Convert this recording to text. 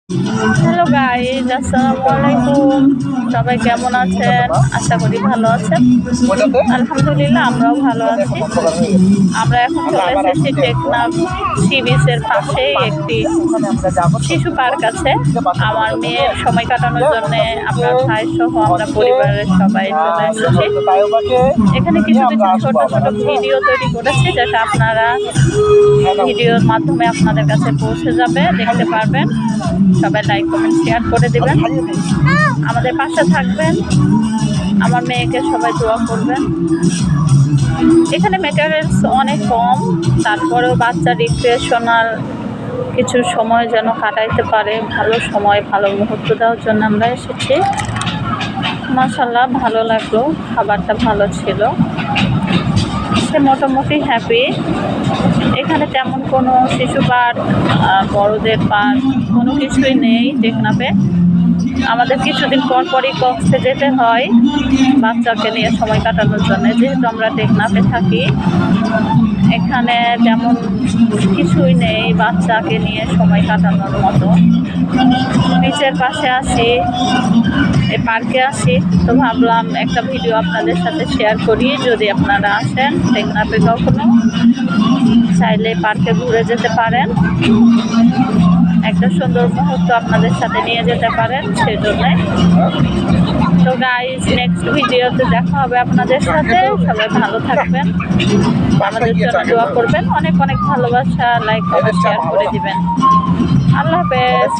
Hello guys, আসসালামু আলাইকুম। সবাই কেমন আছেন? আশা করি ভালো আছেন। আলহামদুলিল্লাহ, আমরাও ভালো আছি। আমরা এখন চলে এসেছি টেকনাফ সি বিচের পাশেই একটি শিশু পার্ক আছে। আমার মেয়ের সময় কাটানোর জন্য আপনার ভাই সহ আমরা পরিবারের সবাই চলে এসেছি। এখানে কিছু কিছু ছোট ছোট ভিডিও তৈরি করেছি, যেটা আপনারা ভিডিওর মাধ্যমে আপনাদের কাছে পৌঁছে যাবে, দেখতে পারবেন। সবাই লাইক কমেন্ট শেয়ার করে দিবেন, আমাদের পাশে থাকবেন। আমার মেয়েকে সবাই দোয়া করবেন। এখানে ম্যাটেরিয়ালস অনেক কম, তারপরেও বাচ্চা রিক্রিয়েশনাল কিছু সময় যেন কাটাইতে পারে, ভালো সময় ভালো মুহূর্ত দেওয়ার জন্য আমরা এসেছি। মাশাআল্লাহ, ভালো লাগলো, খাবারটা ভালো ছিল, সে মোটামুটি হ্যাপি। এখানে তেমন কোনো শিশু পার্ক, বড়দের পার্ক কোনো কিছুই নেই টেকনাফে। আমাদের কিছুদিন পর পরই কক্সে যেতে হয় বাচ্চাকে নিয়ে সময় কাটানোর জন্য, যেহেতু আমরা টেকনাফে থাকি। এখানে তেমন কিছুই নেই বাচ্চাকে নিয়ে সময় কাটানোর মতো। বিচের পাশে আসি, এই পার্কে আসি, তো ভাবলাম একটা ভিডিও আপনাদের সাথে শেয়ার করি। যদি আপনারা আসেন টেকনাফে কখনো, চাইলে পার্কে ঘুরে যেতে পারেন, একটা সুন্দর মুহূর্ত আপনাদের সাথে নিয়ে যেতে পারেন। সেজন্য তো গাইজ, নেক্সট ভিডিওতে দেখা হবে আপনাদের সাথে। সবাই ভালো থাকবেন, আমাদের জন্য দোয়া করবেন। অনেক অনেক ভালোবাসা, লাইক কমেন্ট শেয়ার করে দিবেন। আল্লাহ হাফেজ।